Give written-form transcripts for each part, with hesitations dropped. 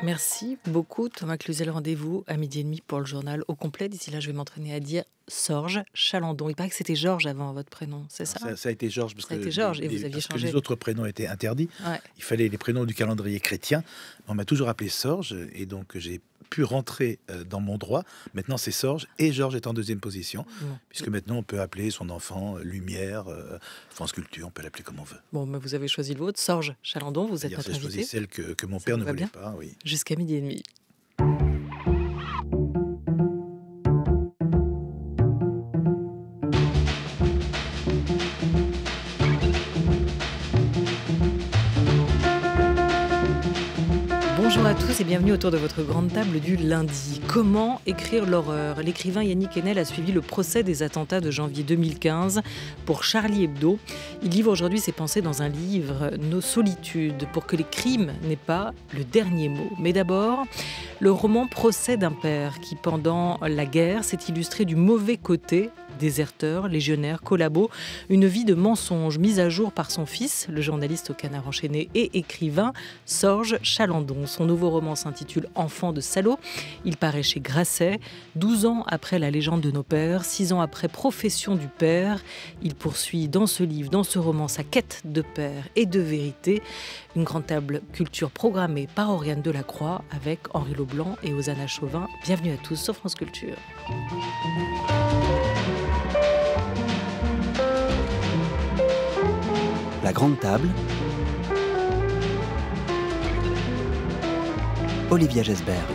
Merci beaucoup Thomas Cluzel. Rendez-vous à 12h30 pour le journal au complet. D'ici là, je vais m'entraîner à dire Sorge Chalandon. Il paraît que c'était Georges avant votre prénom, c'est Alors ça? ça a été Georges parce Ça a que été Georges et vous aviez parce que changé. les autres prénoms étaient interdits. Ouais. Il fallait les prénoms du calendrier chrétien. On m'a toujours appelé Sorge et donc j'ai pu rentrer dans mon droit. Maintenant c'est Sorge et Georges est en deuxième position Bon. puisque maintenant on peut appeler son enfant Lumière, France Culture, on peut l'appeler comme on veut. Bon, mais vous avez choisi le vôtre, Sorge Chalandon. Vous êtes D'ailleurs notre j'ai choisi invité. celle que mon Ça père vous ne va voulait bien pas, oui. Jusqu'à 12h30. Bonjour à tous et bienvenue autour de votre grande table du lundi. Comment écrire l'horreur? L'écrivain Yannick Enel a suivi le procès des attentats de janvier 2015 pour Charlie Hebdo. Il livre aujourd'hui ses pensées dans un livre, Nos solitudes, pour que les crimes n'aient pas le dernier mot. Mais d'abord, le roman Procès d'un père qui, pendant la guerre, s'est illustré du mauvais côté. Déserteur, légionnaire, collabo, une vie de mensonges mise à jour par son fils, le journaliste au Canard enchaîné et écrivain Sorge Chalandon. Son nouveau roman s'intitule Enfant de salaud. Il paraît chez Grasset. 12 ans après La légende de nos pères, 6 ans après Profession du père, il poursuit dans ce livre, dans ce roman, sa quête de père et de vérité. Une grande table culture programmée par Oriane Delacroix avec Henri Leblanc et Hosanna Chauvin. Bienvenue à tous sur France Culture. La grande table. Olivia Gesbert.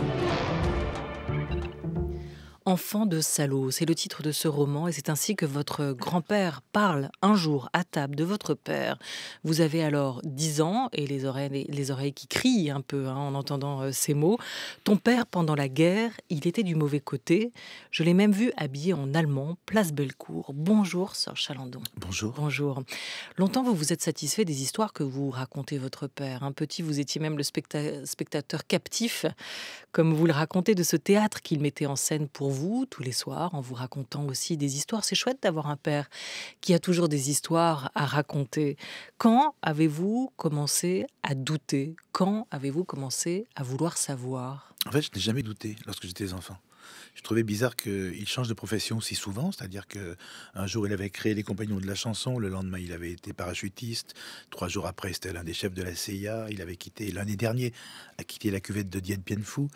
Enfant de salaud, c'est le titre de ce roman et c'est ainsi que votre grand-père parle un jour à table de votre père. Vous avez alors 10 ans et les oreilles qui crient un peu en entendant ces mots. Ton père, pendant la guerre, il était du mauvais côté. Je l'ai même vu habillé en allemand, place Bellecour. Bonjour, sœur Chalandon. Bonjour. Bonjour. Longtemps, vous vous êtes satisfait des histoires que vous racontez votre père. Un petit, vous étiez même le spectateur captif, comme vous le racontez, de ce théâtre qu'il mettait en scène pour vous, tous les soirs, en vous racontant aussi des histoires. C'est chouette d'avoir un père qui a toujours des histoires à raconter. Quand avez-vous commencé à douter? Quand avez-vous commencé à vouloir savoir? En fait je n'ai jamais douté lorsque j'étais enfant. Je trouvais bizarre qu'il change de profession si souvent, c'est-à-dire qu'un jour il avait créé les Compagnons de la chanson, le lendemain il avait été parachutiste, 3 jours après c'était l'un des chefs de la CIA, il avait quitté, l'année dernière, a quitté la cuvette de Dien Bien Phu,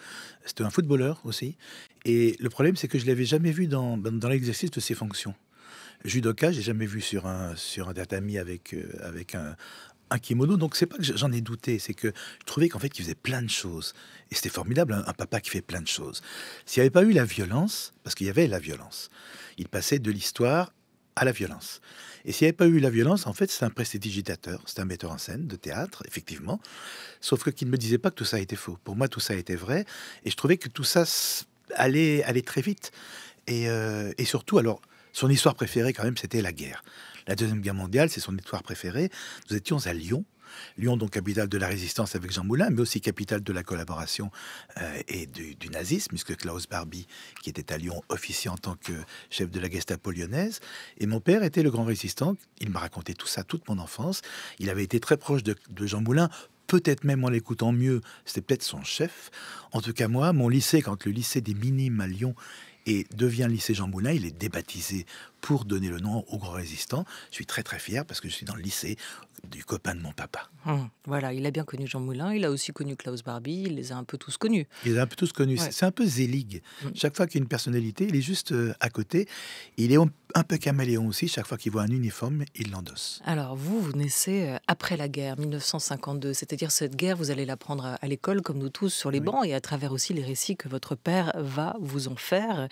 c'était un footballeur aussi, et le problème c'est que je ne l'avais jamais vu dans l'exercice de ses fonctions. Judoka, j'ai jamais vu sur un tatami avec un kimono, donc c'est pas que j'en ai douté, c'est que je trouvais qu'en fait qu'il faisait plein de choses. Et c'était formidable, un papa qui fait plein de choses. S'il n'y avait pas eu la violence, parce qu'il y avait la violence, il passait de l'histoire à la violence. Et s'il n'y avait pas eu la violence, en fait, c'est un prestidigitateur, c'est un metteur en scène de théâtre, effectivement. Sauf que qu'il ne me disait pas que tout ça était faux. Pour moi, tout ça était vrai. Et je trouvais que tout ça allait très vite. Et surtout, alors, son histoire préférée, quand même, c'était la guerre. La Deuxième Guerre mondiale, c'est son histoire préférée. Nous étions à Lyon. Lyon, donc capitale de la résistance avec Jean Moulin, mais aussi capitale de la collaboration et du nazisme, puisque Klaus Barbie, qui était à Lyon, officiait en tant que chef de la Gestapo lyonnaise. Et mon père était le grand résistant. Il m'a raconté tout ça, toute mon enfance. Il avait été très proche de Jean Moulin, peut-être même en l'écoutant mieux, c'était peut-être son chef. En tout cas, moi, mon lycée, quand le lycée des Minimes à Lyon devient lycée Jean Moulin, il est débaptisé pour donner le nom au grand résistant. Je suis très très fier parce que je suis dans le lycée du copain de mon papa. Voilà, il a bien connu Jean Moulin, il a aussi connu Klaus Barbie, il les a un peu tous connus. Il les a un peu tous connus. Ouais. C'est un peu Zelig. Chaque fois qu'il y a une personnalité, il est juste à côté. Il est un peu caméléon aussi. Chaque fois qu'il voit un uniforme, il l'endosse. Alors vous naissez après la guerre, 1952, c'est-à-dire cette guerre, vous allez l'apprendre à l'école comme nous tous sur les Oui. bancs et à travers aussi les récits que votre père va vous en faire.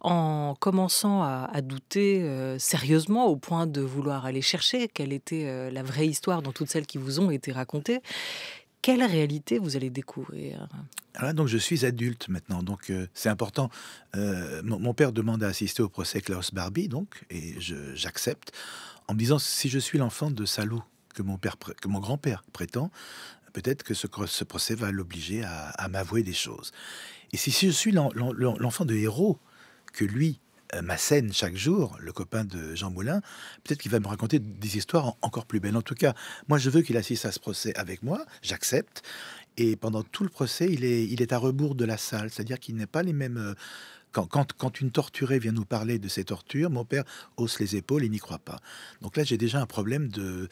En commençant à douter sérieusement au point de vouloir aller chercher quelle était la vraie histoire dans toutes celles qui vous ont été racontées, quelle réalité vous allez découvrir? Voilà, donc je suis adulte maintenant, donc c'est important. Mon père demande à assister au procès Klaus Barbie, donc, et j'accepte, en me disant si je suis l'enfant de salaud que mon grand-père prétend, peut-être que ce procès va l'obliger à m'avouer des choses. Et si je suis l'enfant de héros que lui m'assène chaque jour, le copain de Jean Moulin, peut-être qu'il va me raconter des histoires encore plus belles. En tout cas, moi je veux qu'il assiste à ce procès avec moi, j'accepte. Et pendant tout le procès, il est à rebours de la salle, c'est-à-dire qu'il n'est pas les mêmes. Quand une torturée vient nous parler de ses tortures, mon père hausse les épaules et n'y croit pas. Donc là, j'ai déjà un problème de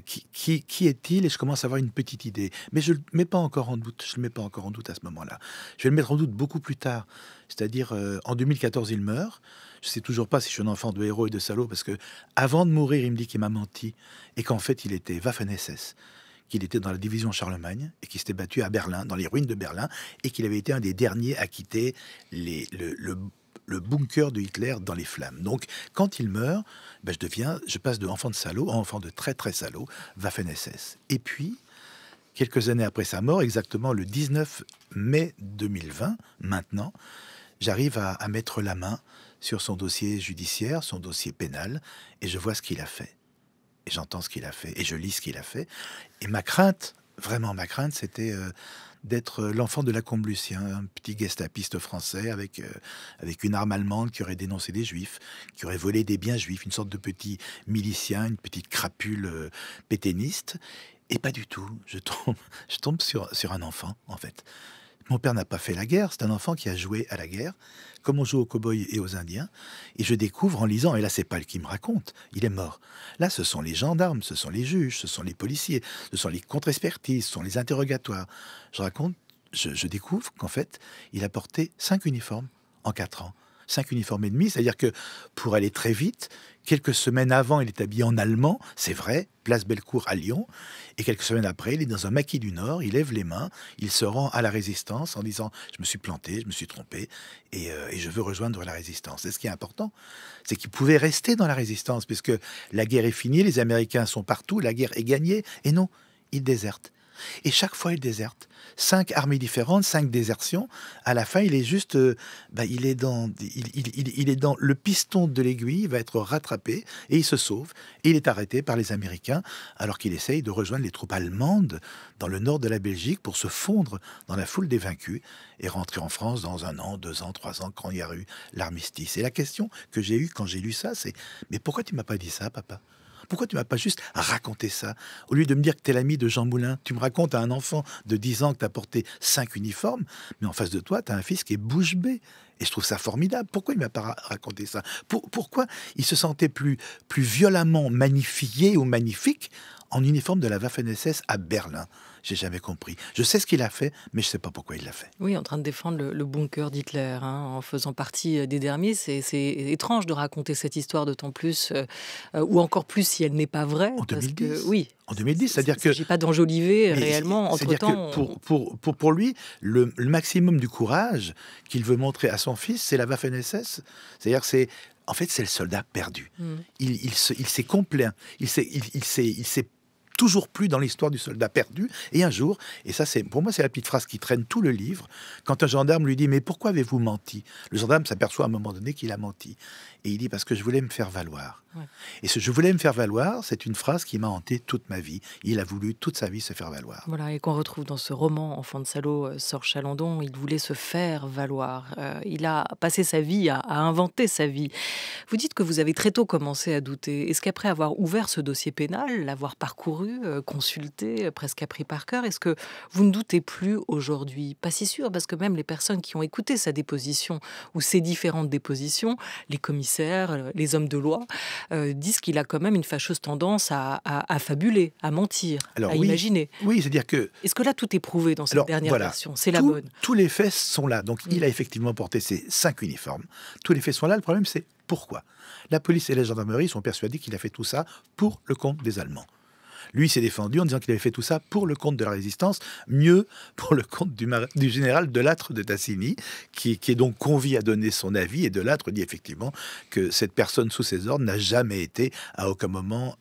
qui est-il, et je commence à avoir une petite idée. Mais je ne le mets pas encore en doute. Je le mets pas encore en doute à ce moment-là. Je vais le mettre en doute beaucoup plus tard. C'est-à-dire, en 2014, il meurt. Je ne sais toujours pas si je suis un enfant de héros et de salaud, parce que avant de mourir, il me dit qu'il m'a menti et qu'en fait, il était Waffen-SS, qu'il était dans la division Charlemagne et qu'il s'était battu à Berlin, dans les ruines de Berlin, et qu'il avait été un des derniers à quitter le bunker de Hitler dans les flammes. Donc, quand il meurt, je passe de enfant de salaud à enfant de très très salaud, Waffen-SS. Et puis, quelques années après sa mort, exactement le 19 mai 2020, maintenant, j'arrive à mettre la main sur son dossier judiciaire, son dossier pénal, et je vois ce qu'il a fait. Et j'entends ce qu'il a fait, et je lis ce qu'il a fait. Et ma crainte, vraiment ma crainte, c'était d'être l'enfant de Lacombe Lucien, un petit gestapiste français avec une arme allemande qui aurait dénoncé des juifs, qui aurait volé des biens juifs, une sorte de petit milicien, une petite crapule pétainiste. Et pas du tout. Je tombe sur un enfant, en fait. Mon père n'a pas fait la guerre, c'est un enfant qui a joué à la guerre, comme on joue aux cow-boys et aux Indiens. Et je découvre en lisant, et là c'est pas le qui me raconte, il est mort. Là ce sont les gendarmes, ce sont les juges, ce sont les policiers, ce sont les contre-expertises, ce sont les interrogatoires. Je découvre qu'en fait, il a porté 5 uniformes en 4 ans. 5 uniformes et demi, c'est-à-dire que pour aller très vite, quelques semaines avant, il est habillé en allemand, c'est vrai, place Bellecour à Lyon, et quelques semaines après, il est dans un maquis du Nord, il lève les mains, il se rend à la Résistance en disant « je me suis planté, je me suis trompé, et je veux rejoindre la Résistance ». Et ce qui est important, c'est qu'il pouvait rester dans la Résistance, puisque la guerre est finie, les Américains sont partout, la guerre est gagnée, et non, il déserte. Et chaque fois, il déserte. 5 armées différentes, 5 désertions. À la fin, il est juste, il est dans le piston de l'aiguille. Il va être rattrapé et il se sauve. Et il est arrêté par les Américains alors qu'il essaye de rejoindre les troupes allemandes dans le nord de la Belgique pour se fondre dans la foule des vaincus et rentrer en France dans 1 an, 2 ans, 3 ans, quand il y a eu l'armistice. Et la question que j'ai eue quand j'ai lu ça, c'est « Mais pourquoi tu m'as pas dit ça, papa ? Pourquoi tu m'as pas juste raconté ça? Au lieu de me dire que tu es l'ami de Jean Moulin, tu me racontes à un enfant de 10 ans que tu as porté 5 uniformes, mais en face de toi, tu as un fils qui est bouche bée. Et je trouve ça formidable. Pourquoi il m'a pas raconté ça? Pourquoi il se sentait plus violemment magnifié ou magnifique en uniforme de la Waffen-SS à Berlin? J'ai jamais compris. Je sais ce qu'il a fait, mais je sais pas pourquoi il l'a fait. Oui, en train de défendre le bunker d'Hitler, en faisant partie des derniers. C'est étrange de raconter cette histoire, d'autant plus, ou encore plus si elle n'est pas vraie. En 2010. Parce que, oui. En 2010, c'est-à-dire que... Il ne s'agit pas d'enjoliver réellement. Entre-temps, pour lui, le maximum du courage qu'il veut montrer à son fils, c'est la Waffen-SS. C'est-à-dire que en fait, c'est le soldat perdu. Il s'est complaint. Il s'est toujours plus dans l'histoire du soldat perdu. Et un jour, et ça, pour moi, c'est la petite phrase qui traîne tout le livre, quand un gendarme lui dit « Mais pourquoi avez-vous menti ?» Le gendarme s'aperçoit à un moment donné qu'il a menti. Et il dit « Parce que je voulais me faire valoir. » Ouais. Et ce « je voulais me faire valoir », c'est une phrase qui m'a hanté toute ma vie. Il a voulu toute sa vie se faire valoir. Voilà, et qu'on retrouve dans ce roman « Enfant de salaud », Sorge Chalandon, il voulait se faire valoir. Il a passé sa vie à inventer sa vie. Vous dites que vous avez très tôt commencé à douter. Est-ce qu'après avoir ouvert ce dossier pénal, l'avoir parcouru, consulté, presque appris par cœur, est-ce que vous ne doutez plus aujourd'hui? Pas si sûr, parce que même les personnes qui ont écouté sa déposition ou ses différentes dépositions, les commissaires, les hommes de loi, disent qu'il a quand même une fâcheuse tendance à fabuler, à mentir, imaginer. Oui, c'est-à-dire que... Est-ce que là, tout est prouvé dans cette dernière version? C'est la bonne. Tous les faits sont là. Donc, il a effectivement porté ses 5 uniformes. Tous les faits sont là. Le problème, c'est pourquoi? La police et la gendarmerie sont persuadés qu'il a fait tout ça pour le compte des Allemands. Lui s'est défendu en disant qu'il avait fait tout ça pour le compte de la Résistance, mieux pour le compte du général Delattre de Tassigny, qui est donc convié à donner son avis. Et Delattre dit effectivement que cette personne sous ses ordres n'a jamais été, à aucun moment,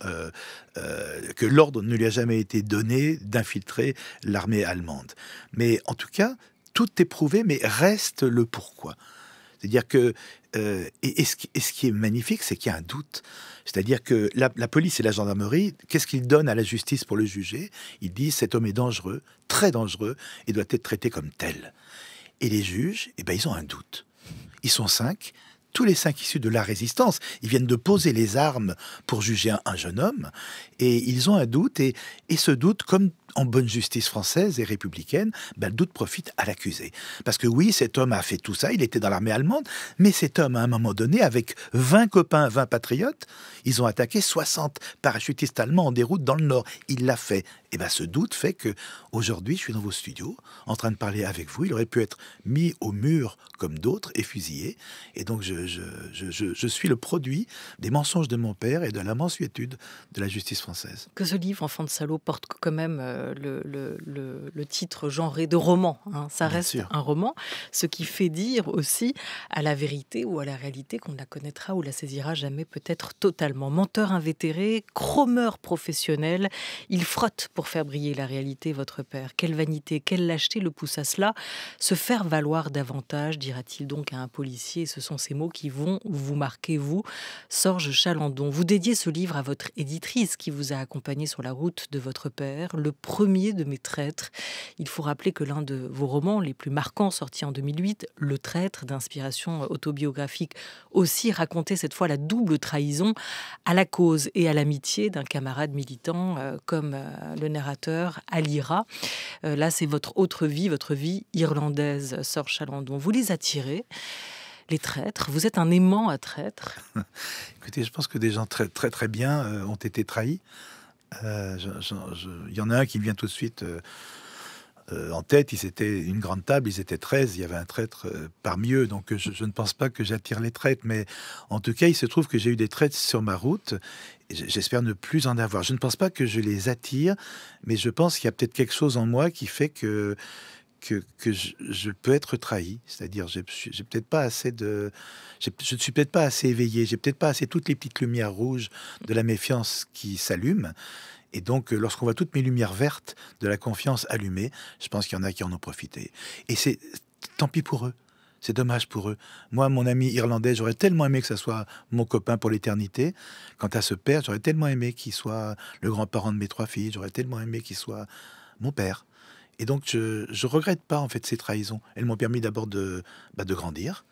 que l'ordre ne lui a jamais été donné d'infiltrer l'armée allemande. Mais en tout cas, tout est prouvé, mais reste le pourquoi. C'est-à-dire que, et ce qui est magnifique, c'est qu'il y a un doute. C'est-à-dire que la police et la gendarmerie, qu'est-ce qu'ils donnent à la justice pour le juger? Ils disent cet homme est dangereux, très dangereux, et doit être traité comme tel. Et les juges, ils ont un doute. Ils sont 5. tous les 5 issus de la résistance. Ils viennent de poser les armes pour juger un jeune homme, et ils ont un doute, et ce doute, comme en bonne justice française et républicaine, le doute profite à l'accusé. Parce que oui, cet homme a fait tout ça, il était dans l'armée allemande, mais cet homme, à un moment donné, avec 20 copains, 20 patriotes, ils ont attaqué 60 parachutistes allemands en déroute dans le Nord. Il l'a fait. Et ce doute fait que aujourd'hui, je suis dans vos studios, en train de parler avec vous. Il aurait pu être mis au mur comme d'autres et fusillé. Et donc, je suis le produit des mensonges de mon père et de la mansuétude de la justice française. Que ce livre, Enfant de salaud, porte quand même le titre genré de roman. Hein. Ça Bien reste sûr. un roman, ce qui fait dire aussi à la vérité ou à la réalité qu'on ne la connaîtra ou la saisira jamais peut-être totalement. Menteur invétéré, chromeur professionnel, il frotte pour faire briller la réalité, votre père. Quelle vanité, quelle lâcheté le pousse à cela. Se faire valoir davantage, dira-t-il donc à un policier. Et ce sont ces mots qui vont vous marquer, vous, Sorge Chalandon. Vous dédiez ce livre à votre éditrice qui vous a accompagné sur la route de votre père, le premier de mes traîtres. Il faut rappeler que l'un de vos romans les plus marquants, sorti en 2008, Le Traître, d'inspiration autobiographique, aussi racontait cette fois la double trahison à la cause et à l'amitié d'un camarade militant comme le narrateur Alira. Là, c'est votre autre vie, votre vie irlandaise, Sorge Chalandon. Vous les attirez, les traîtres. Vous êtes un aimant à traîtres. Écoutez, je pense que des gens très très très bien ont été trahis. Il y en a un qui me vient tout de suite en tête. Ils étaient une grande table, ils étaient 13, il y avait un traître parmi eux. Donc je ne pense pas que j'attire les traîtres, mais en tout cas, il se trouve que j'ai eu des traîtres sur ma route. J'espère ne plus en avoir. Je ne pense pas que je les attire, mais je pense qu'il y a peut-être quelque chose en moi qui fait que je peux être trahi. C'est-à-dire, j'ai peut-être pas assez de... Je ne suis peut-être pas assez éveillé, j'ai peut-être pas assez toutes les petites lumières rouges de la méfiance qui s'allument. Et donc, lorsqu'on voit toutes mes lumières vertes de la confiance allumées, je pense qu'il y en a qui en ont profité. Et c'est tant pis pour eux. C'est dommage pour eux. Moi, mon ami irlandais, j'aurais tellement aimé que ça soit mon copain pour l'éternité. Quant à ce père, j'aurais tellement aimé qu'il soit le grand-parent de mes 3 filles. J'aurais tellement aimé qu'il soit mon père. Et donc, je regrette pas, en fait, ces trahisons. Elles m'ont permis d'abord de grandir.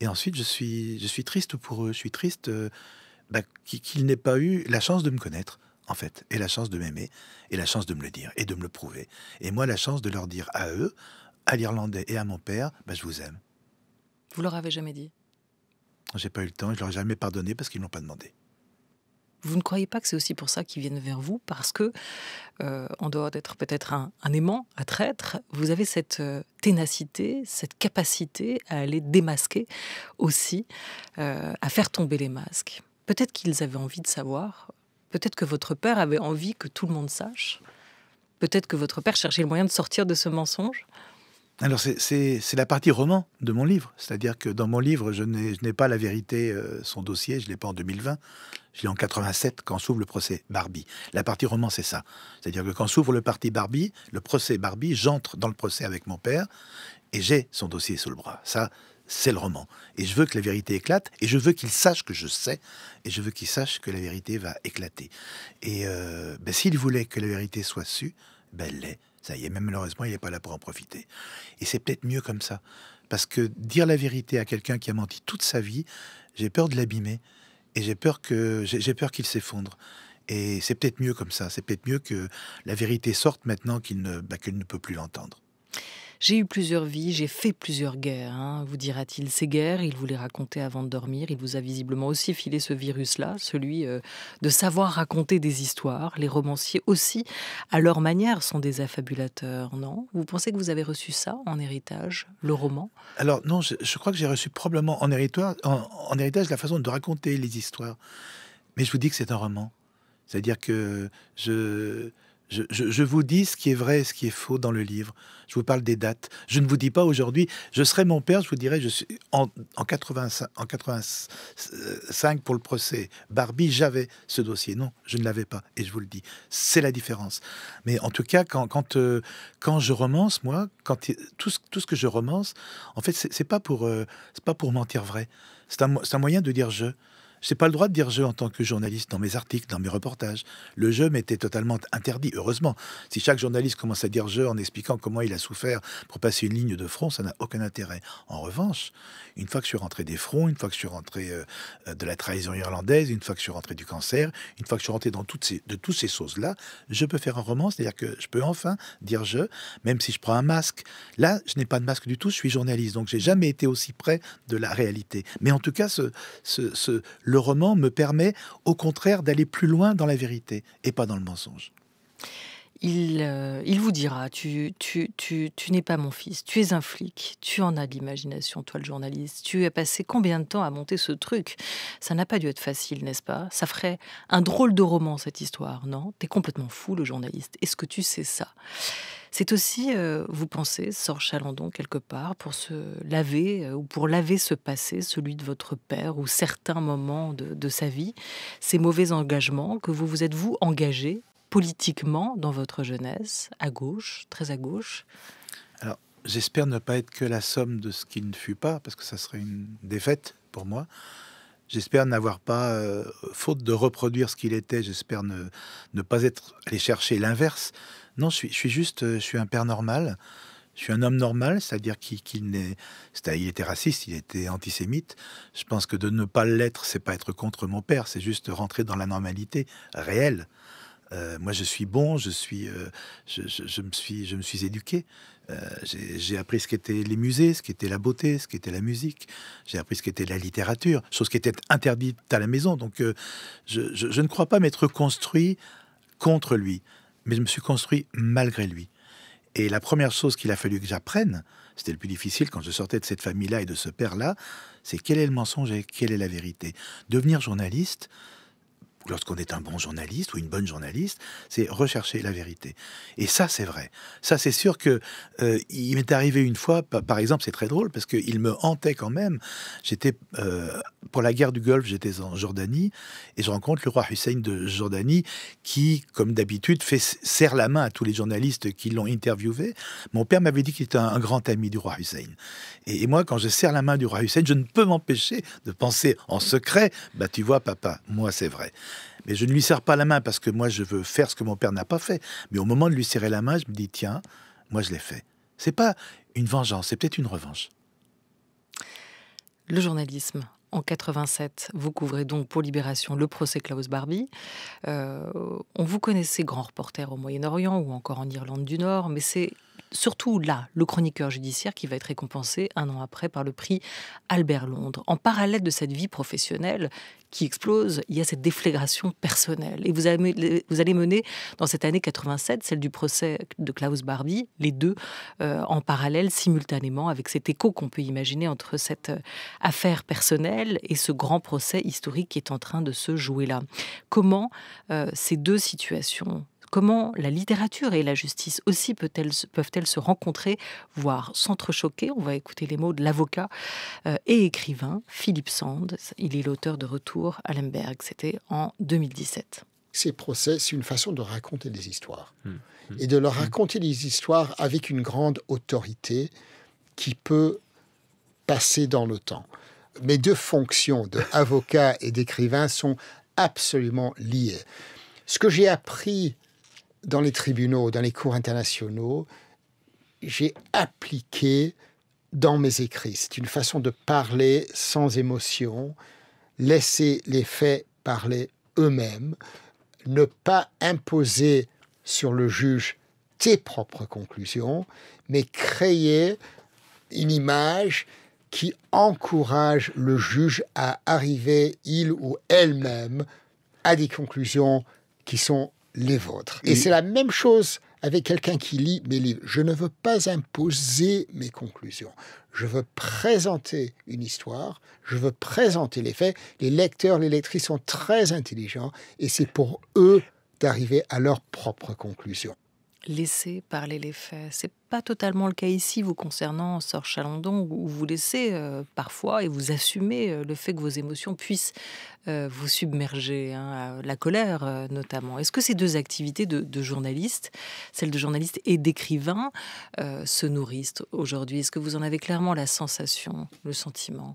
Et ensuite, je suis triste pour eux. Je suis triste qu'ils n'aient pas eu la chance de me connaître, en fait, et la chance de m'aimer, et la chance de me le dire, et de me le prouver. Et moi, la chance de leur dire à eux, à l'Irlandais et à mon père, je vous aime. Vous leur avez jamais dit? J'ai pas eu le temps, et je leur ai jamais pardonné parce qu'ils ne l'ont pas demandé. Vous ne croyez pas que c'est aussi pour ça qu'ils viennent vers vous? Parce que, en dehors d'être peut-être un aimant, un traître, vous avez cette ténacité, cette capacité à aller démasquer aussi, à faire tomber les masques. Peut-être qu'ils avaient envie de savoir, peut-être que votre père avait envie que tout le monde sache, peut-être que votre père cherchait le moyen de sortir de ce mensonge. Alors, c'est la partie roman de mon livre. C'est-à-dire que dans mon livre, je n'ai pas la vérité, son dossier, je ne l'ai pas en 2020. Je l'ai en 87, quand s'ouvre le procès Barbie. La partie roman, c'est ça. C'est-à-dire que quand s'ouvre le procès Barbie, j'entre dans le procès avec mon père et j'ai son dossier sous le bras. Ça, c'est le roman. Et je veux que la vérité éclate, et je veux qu'il sache que je sais, et je veux qu'il sache que la vérité va éclater. Et s'il voulait que la vérité soit sue, elle l'est. Ça y est, même malheureusement, il n'est pas là pour en profiter. Et c'est peut-être mieux comme ça. Parce que dire la vérité à quelqu'un qui a menti toute sa vie, j'ai peur de l'abîmer. Et j'ai peur qu'il s'effondre. Et c'est peut-être mieux comme ça. C'est peut-être mieux que la vérité sorte maintenant qu'il ne peut plus l'entendre. J'ai eu plusieurs vies, j'ai fait plusieurs guerres, hein, vous dira-t-il. Ces guerres, il vous les racontait avant de dormir. Il vous a visiblement aussi filé ce virus-là, celui de savoir raconter des histoires. Les romanciers aussi, à leur manière, sont des affabulateurs, non? Vous pensez que vous avez reçu ça en héritage, le roman? Alors non, je crois que j'ai reçu probablement en héritage la façon de raconter les histoires. Mais je vous dis que c'est un roman. C'est-à-dire que je vous dis ce qui est vrai et ce qui est faux dans le livre. Je vous parle des dates. Je ne vous dis pas aujourd'hui, je serai mon père, je vous dirais, je suis en 85 pour le procès Barbie, j'avais ce dossier. Non, je ne l'avais pas, et je vous le dis. C'est la différence. Mais en tout cas, quand je romance, moi, tout ce que je romance, en fait, c'est pas pour mentir vrai. C'est un moyen de dire je. Je n'ai pas le droit de dire je en tant que journaliste dans mes articles, dans mes reportages. Le je m'était totalement interdit, heureusement. Si chaque journaliste commence à dire je en expliquant comment il a souffert pour passer une ligne de front, ça n'a aucun intérêt. En revanche, une fois que je suis rentré des fronts, une fois que je suis rentré de la trahison irlandaise, une fois que je suis rentré du cancer, une fois que je suis rentré dans toutes ces choses-là, je peux faire un roman, c'est-à-dire que je peux enfin dire je, même si je prends un masque. Là, je n'ai pas de masque du tout, je suis journaliste, donc j'ai jamais été aussi près de la réalité. Mais en tout cas, le roman me permet, au contraire, d'aller plus loin dans la vérité et pas dans le mensonge. Il vous dira, tu n'es pas mon fils, tu es un flic, tu en as de l'imagination, toi le journaliste, tu as passé combien de temps à monter ce truc? Ça n'a pas dû être facile, n'est-ce pas? Ça ferait un drôle de roman, cette histoire, non? T'es complètement fou, le journaliste. Est-ce que tu sais ça? C'est aussi, vous pensez, Sorge Chalandon, quelque part, pour se laver, ou pour laver ce passé, celui de votre père, ou certains moments de sa vie, ces mauvais engagements que vous vous êtes, vous, engagé politiquement dans votre jeunesse, à gauche, très à gauche? Alors, j'espère ne pas être que la somme de ce qui ne fut pas, parce que ça serait une défaite pour moi. J'espère n'avoir pas, faute de reproduire ce qu'il était, j'espère ne pas être allé chercher l'inverse. Non, je suis un père normal. Je suis un homme normal, c'est-à-dire il était raciste, il était antisémite. Je pense que de ne pas l'être, c'est pas être contre mon père, c'est juste rentrer dans la normalité réelle. Moi, je suis bon, je me suis éduqué. J'ai appris ce qu'étaient les musées, ce qu'était la beauté, ce qu'était la musique. J'ai appris ce qu'était la littérature, chose qui était interdite à la maison. Donc, je ne crois pas m'être construit contre lui, mais je me suis construit malgré lui. Et la première chose qu'il a fallu que j'apprenne, c'était le plus difficile quand je sortais de cette famille-là et de ce père-là, c'est quel est le mensonge et quelle est la vérité. Devenir journaliste, lorsqu'on est un bon journaliste ou une bonne journaliste, c'est rechercher la vérité. Et ça, c'est vrai. Ça, c'est sûr que il m'est arrivé une fois, par exemple, c'est très drôle, parce qu'il me hantait quand même. J'étais, pour la guerre du Golfe, j'étais en Jordanie, et je rencontre le roi Hussein de Jordanie, qui, comme d'habitude, serre la main à tous les journalistes qui l'ont interviewé. Mon père m'avait dit qu'il était un grand ami du roi Hussein. Et moi, quand je serre la main du roi Hussein, je ne peux m'empêcher de penser en secret, bah tu vois, papa, moi, c'est vrai. Mais je ne lui serre pas la main parce que moi, je veux faire ce que mon père n'a pas fait. Mais au moment de lui serrer la main, je me dis, tiens, moi, je l'ai fait. C'est pas une vengeance, c'est peut-être une revanche. Le journalisme. En 87, vous couvrez donc pour Libération le procès Klaus Barbie. On vous connaissait grand reporter au Moyen-Orient ou encore en Irlande du Nord, mais c'est surtout là, le chroniqueur judiciaire qui va être récompensé un an après par le prix Albert Londres. En parallèle de cette vie professionnelle qui explose, il y a cette déflagration personnelle. Et vous allez mener dans cette année 87, celle du procès de Klaus Barbie, les deux en parallèle, simultanément, avec cet écho qu'on peut imaginer entre cette affaire personnelle et ce grand procès historique qui est en train de se jouer là. Comment ces deux situations, comment la littérature et la justice aussi peuvent-elles se rencontrer, voire s'entrechoquer? On va écouter les mots de l'avocat et écrivain Philippe Sand. Il est l'auteur de Retour à Lemberg. C'était en 2017. Ces procès, c'est une façon de raconter des histoires. Et de leur raconter des histoires avec une grande autorité qui peut passer dans le temps. Mes deux fonctions d'avocat et d'écrivain sont absolument liées. Ce que j'ai appris dans les tribunaux, dans les cours internationaux, j'ai appliqué dans mes écrits. C'est une façon de parler sans émotion, laisser les faits parler eux-mêmes, ne pas imposer sur le juge tes propres conclusions, mais créer une image qui encourage le juge à arriver, il ou elle-même, à des conclusions qui sont les vôtres. Et c'est la même chose avec quelqu'un qui lit mes livres. Je ne veux pas imposer mes conclusions. Je veux présenter une histoire, je veux présenter les faits. Les lecteurs, les lectrices sont très intelligents et c'est pour eux d'arriver à leurs propres conclusions. Laisser parler les faits. C'est pas totalement le cas ici, vous concernant Sorge Chalandon, où vous laissez parfois et vous assumez le fait que vos émotions puissent vous submerger, hein, la colère notamment. Est-ce que ces deux activités de journaliste, celle de journaliste et d'écrivain, se nourrissent aujourd'hui? Est-ce que vous en avez clairement la sensation, le sentiment?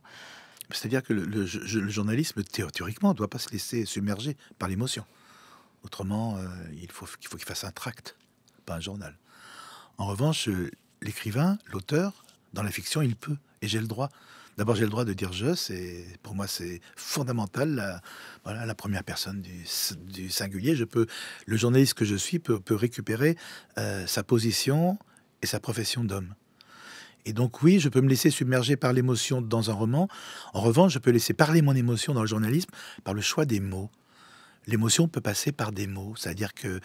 C'est-à-dire que le journalisme, théoriquement, ne doit pas se laisser submerger par l'émotion. Autrement, il faut qu'il fasse un tract, pas un journal. En revanche, l'écrivain, l'auteur, dans la fiction, il peut. Et j'ai le droit. D'abord, j'ai le droit de dire je. Pour moi, c'est fondamental. La première personne du singulier. Le journaliste que je suis peut récupérer sa position et sa profession d'homme. Et donc oui, je peux me laisser submerger par l'émotion dans un roman. En revanche, je peux laisser parler mon émotion dans le journalisme par le choix des mots. L'émotion peut passer par des mots. C'est-à-dire que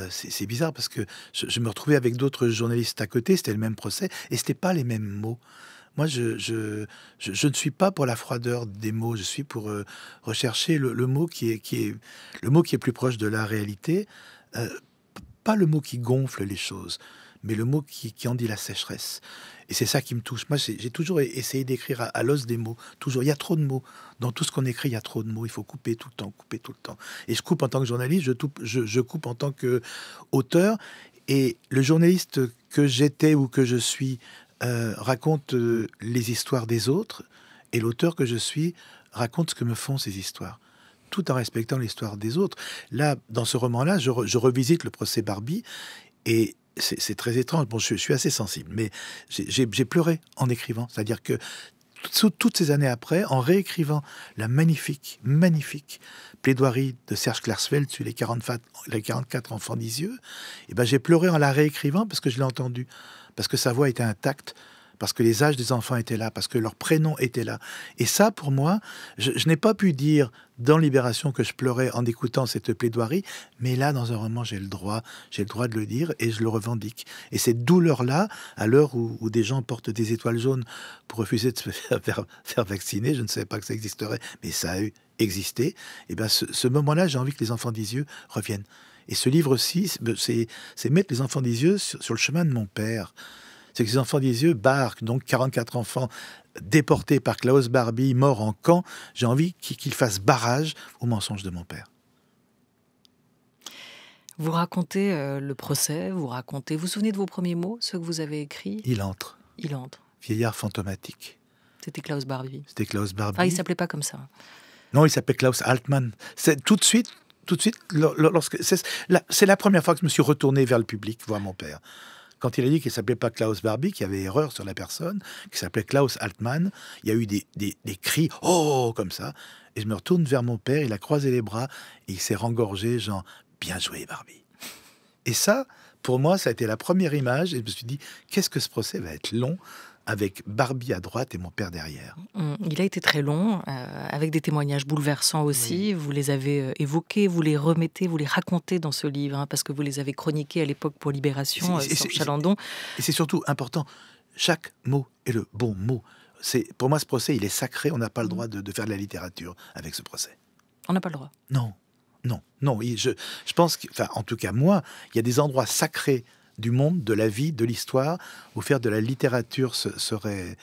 c'est bizarre parce que je me retrouvais avec d'autres journalistes à côté, c'était le même procès, et c'était pas les mêmes mots. Moi, je ne suis pas pour la froideur des mots, je suis pour rechercher le mot qui est plus proche de la réalité. Pas le mot qui gonfle les choses, mais le mot qui en dit la sécheresse. Et c'est ça qui me touche. Moi, j'ai toujours essayé d'écrire à l'os des mots. Toujours. Il y a trop de mots. Dans tout ce qu'on écrit, il y a trop de mots. Il faut couper tout le temps, couper tout le temps. Et je coupe en tant que journaliste, je coupe en tant qu'auteur. Et le journaliste que j'étais ou que je suis raconte les histoires des autres. Et l'auteur que je suis raconte ce que me font ces histoires, tout en respectant l'histoire des autres. Là, dans ce roman-là, je revisite le procès Barbie. Et c'est très étrange. Bon, je suis assez sensible, mais j'ai pleuré en écrivant. C'est-à-dire que toutes ces années après, en réécrivant la magnifique plaidoirie de Serge Klarsfeld sur les 44 enfants d'Isieux, et ben j'ai pleuré en la réécrivant parce que je l'ai entendue, parce que sa voix était intacte, parce que les âges des enfants étaient là, parce que leur prénom était là. Et ça, pour moi, je n'ai pas pu dire dans Libération que je pleurais en écoutant cette plaidoirie, mais là, dans un roman, j'ai le droit de le dire et je le revendique. Et cette douleur-là, à l'heure où des gens portent des étoiles jaunes pour refuser de se faire vacciner, je ne savais pas que ça existerait, mais ça a existé, et bien ce moment-là, j'ai envie que les enfants d'Isieux reviennent. Et ce livre-ci, c'est mettre les enfants d'Isieux sur le chemin de mon père. C'est que les enfants d'Isieux barquent, donc 44 enfants déportés par Klaus Barbie, morts en camp. J'ai envie qu'ils fassent barrage au mensonge de mon père. Vous racontez le procès, vous vous souvenez de vos premiers mots, ceux que vous avez écrits? Il entre. Vieillard fantomatique. C'était Klaus Barbie. C'était Klaus Barbie. Ah, il s'appelait pas comme ça. Non, il s'appelait Klaus Altmann. C'est tout de suite, c'est la première fois que je me suis retourné vers le public, voir mon père. Quand il a dit qu'il ne s'appelait pas Klaus Barbie, qu'il y avait erreur sur la personne, qu'il s'appelait Klaus Altmann, il y a eu des cris « Oh !» comme ça. Et je me retourne vers mon père, il a croisé les bras et il s'est rengorgé, genre « Bien joué, Barbie !» Et ça, pour moi, ça a été la première image. Et je me suis dit « Qu'est-ce que ce procès va être long ?» avec Barbie à droite et mon père derrière. Il a été très long, avec des témoignages bouleversants aussi. Oui. Vous les avez évoqués, vous les remettez, vous les racontez dans ce livre, hein, parce que vous les avez chroniqués à l'époque pour Libération, sur Chalandon. Et c'est surtout important, chaque mot est le bon mot. Pour moi, ce procès, il est sacré, on n'a pas le droit de faire de la littérature avec ce procès. On n'a pas le droit? Non. Je pense en tout cas, moi, il y a des endroits sacrés du monde, de la vie, de l'histoire, où faire de la littérature serait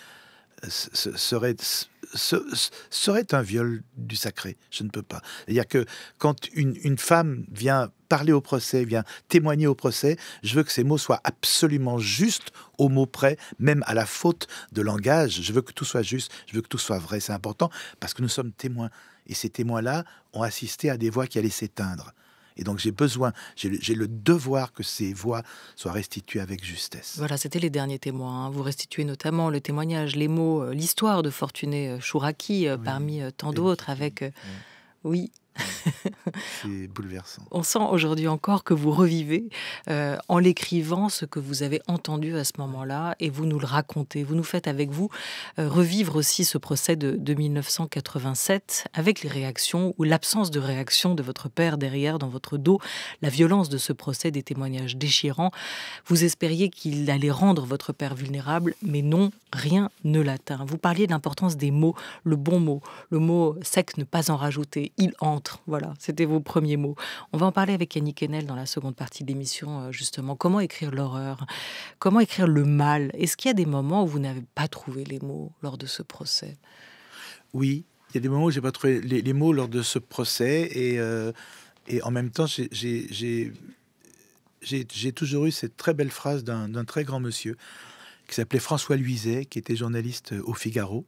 un viol du sacré. Je ne peux pas. C'est-à-dire que quand une femme vient parler au procès, vient témoigner au procès, je veux que ces mots soient absolument justes, au mot près, même à la faute de langage. Je veux que tout soit juste, je veux que tout soit vrai. C'est important parce que nous sommes témoins. Et ces témoins-là ont assisté à des voix qui allaient s'éteindre. Et donc j'ai le devoir que ces voix soient restituées avec justesse. Voilà, c'était les derniers témoins. Vous restituez notamment le témoignage, les mots, l'histoire de Fortuné Chouraki, parmi tant d'autres, avec... Oui. C'est bouleversant. On sent aujourd'hui encore que vous revivez en l'écrivant ce que vous avez entendu à ce moment-là et vous nous le racontez. Vous nous faites avec vous revivre aussi ce procès de 1987 avec les réactions ou l'absence de réaction de votre père derrière, dans votre dos, la violence de ce procès, des témoignages déchirants. Vous espériez qu'il allait rendre votre père vulnérable, mais non, rien ne l'atteint. Vous parliez de l'importance des mots, le bon mot, le mot sec, ne pas en rajouter, il entre. Voilà, c'était vos premiers mots. On va en parler avec Yannick Enel dans la seconde partie de l'émission, justement. Comment écrire l'horreur? Comment écrire le mal? Est-ce qu'il y a des moments où vous n'avez pas trouvé les mots lors de ce procès? Oui, il y a des moments où je n'ai pas trouvé les mots lors de ce procès. Et en même temps, j'ai toujours eu cette très belle phrase d'un très grand monsieur qui s'appelait François Luizet, qui était journaliste au Figaro.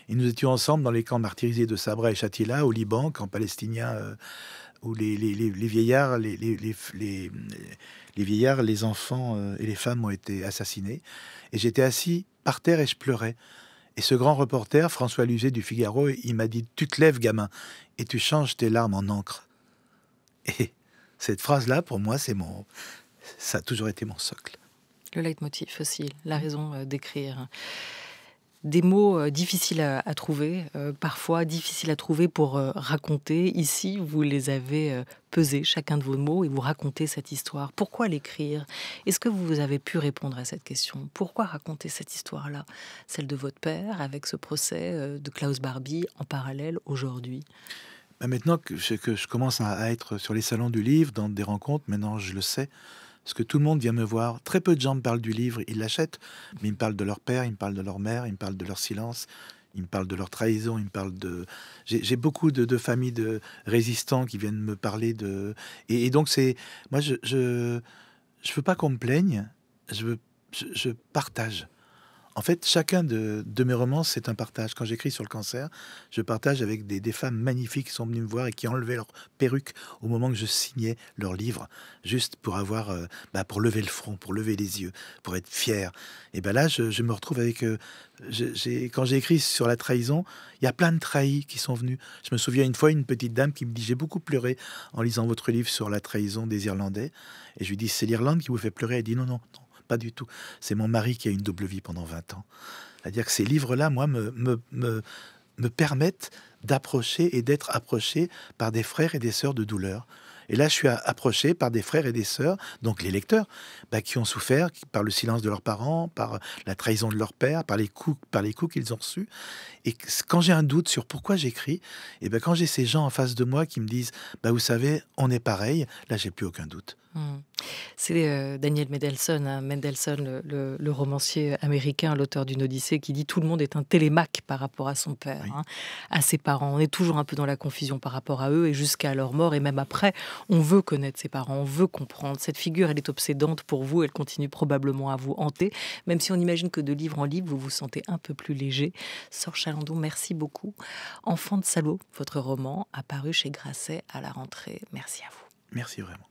Et nous étions ensemble dans les camps martyrisés de Sabra et Shatila, au Liban, camps palestiniens, où les vieillards, les vieillards, les enfants et les femmes ont été assassinés. Et j'étais assis par terre et je pleurais. Et ce grand reporter, François Luizet du Figaro, il m'a dit « Tu te lèves, gamin, et tu changes tes larmes en encre. » Et cette phrase-là, pour moi, ça a toujours été mon socle. Le leitmotiv aussi, la raison d'écrire. Des mots difficiles à trouver, parfois difficiles à trouver pour raconter. Ici, vous les avez pesés, chacun de vos mots, et vous racontez cette histoire. Pourquoi l'écrire? Est-ce que vous avez pu répondre à cette question? Pourquoi raconter cette histoire-là? Celle de votre père, avec ce procès de Klaus Barbie en parallèle aujourd'hui? Maintenant que je commence à être sur les salons du livre, dans des rencontres, maintenant je le sais, parce que tout le monde vient me voir. Très peu de gens me parlent du livre, ils l'achètent, mais ils me parlent de leur père, ils me parlent de leur mère, ils me parlent de leur silence, ils me parlent de leur trahison, ils me parlent de... J'ai beaucoup de familles de résistants qui viennent me parler de... Et donc c'est... Moi, je veux pas qu'on me plaigne, je partage. En fait, chacun de mes romans, c'est un partage. Quand j'écris sur le cancer, je partage avec des femmes magnifiques qui sont venues me voir et qui enlevaient leur perruque au moment que je signais leur livre, juste pour avoir, pour lever le front, pour lever les yeux, pour être fier. Et ben là, je me retrouve avec... quand j'ai écrit sur la trahison, il y a plein de trahis qui sont venus. Je me souviens une fois, une petite dame qui me dit « J'ai beaucoup pleuré en lisant votre livre sur la trahison des Irlandais. » Et je lui dis « C'est l'Irlande qui vous fait pleurer ?» Elle dit « Non, non, non. Pas du tout. C'est mon mari qui a une double vie pendant 20 ans. » C'est-à-dire que ces livres-là, moi, me permettent d'approcher et d'être approché par des frères et des sœurs de douleur. Et là, je suis approché par des frères et des sœurs, donc les lecteurs, qui ont souffert par le silence de leurs parents, par la trahison de leur père, par les coups qu'ils ont reçus. Et quand j'ai un doute sur pourquoi j'écris, et quand j'ai ces gens en face de moi qui me disent « Vous savez, on est pareil », là, j'ai plus aucun doute. C'est Daniel Mendelsohn, le romancier américain, l'auteur d'une Odyssée, qui dit « Tout le monde est un télémaque par rapport à son père, Oui. À ses parents. On est toujours un peu dans la confusion par rapport à eux et jusqu'à leur mort. Et même après, on veut connaître ses parents, on veut comprendre. Cette figure, elle est obsédante pour vous, elle continue probablement à vous hanter. Même si on imagine que de livre en livre, vous vous sentez un peu plus léger. Sor Chalandon, merci beaucoup. Enfant de salaud, votre roman, apparu chez Grasset à la rentrée. Merci à vous. Merci vraiment.